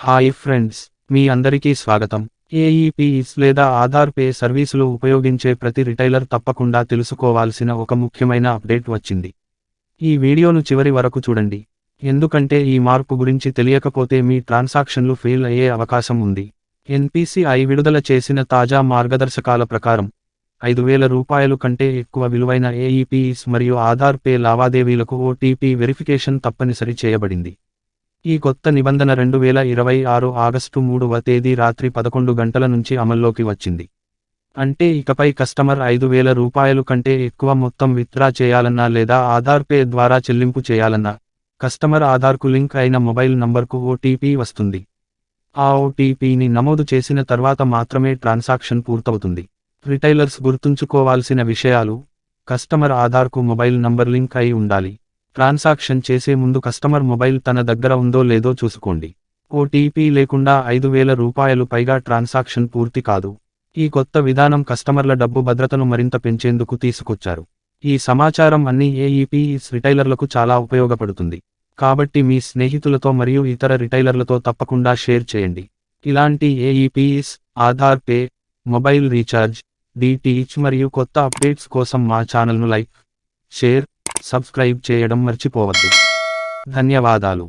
Hi friends, మీ అందరికీ స్వాగతం. ఏఈపీస్ లేదా ఆధార్ పే సర్వీసులు ఉపయోగించే ప్రతి రిటైలర్ తప్పకుండా తెలుసుకోవాల్సిన ఒక ముఖ్యమైన అప్డేట్ వచ్చింది. ఈ వీడియోను చివరి వరకు చూడండి, ఎందుకంటే ఈ మార్పు గురించి తెలియకపోతే మీ ట్రాన్సాక్షన్లు ఫెయిల్ అయ్యే అవకాశం ఉంది. ఎన్పిసిఐ విడుదల చేసిన తాజా మార్గదర్శకాల ప్రకారం 5,000 రూపాయలు కంటే ఎక్కువ విలువైన ఏఈపీస్ మరియు ఆధార్ పే లావాదేవీలకు ఓటీపీ వెరిఫికేషన్ తప్పనిసరి చేయబడింది. ఈ కొత్త నిబంధన 2026 ఆగస్టు 3వ తేదీ రాత్రి 11 గంటల నుంచి అమల్లోకి వచ్చింది. అంటే ఇకపై కస్టమర్ 5,000 రూపాయలు కంటే ఎక్కువ మొత్తం విత్డ్రా చేయాలన్నా లేదా ఆధార్ పే ద్వారా చెల్లింపు చేయాలన్నా కస్టమర్ ఆధార్కు లింక్ అయిన మొబైల్ నంబర్కు ఓటీపీ వస్తుంది. ఆ ఓటీపీని నమోదు చేసిన తర్వాత మాత్రమే ట్రాన్సాక్షన్ పూర్తవుతుంది. రిటైలర్స్ గుర్తుంచుకోవాల్సిన విషయాలు: కస్టమర్ ఆధార్కు మొబైల్ నంబర్ లింక్ అయి ఉండాలి. ట్రాన్సాక్షన్ చేసే ముందు కస్టమర్ మొబైల్ తన దగ్గర ఉందో లేదో చూసుకోండి. ఓటీపీ లేకుండా 5,000 రూపాయలు పైగా ట్రాన్సాక్షన్ పూర్తి కాదు. ఈ కొత్త విధానం కస్టమర్ల డబ్బు భద్రతను మరింత పెంచేందుకు తీసుకొచ్చారు. ఈ సమాచారం అన్ని ఏఈపీస్ రిటైలర్లకు చాలా ఉపయోగపడుతుంది. కాబట్టి మీ స్నేహితులతో మరియు ఇతర రిటైలర్లతో తప్పకుండా షేర్ చేయండి. ఇలాంటి AEPS, Aadhaar pay, mobile recharge, DTH మరియు కొత్త అప్డేట్స్ కోసం మా ఛానల్ను లైక్, షేర్, సబ్స్క్రైబ్ చేయడం మర్చిపోవద్దు. ధన్యవాదాలు.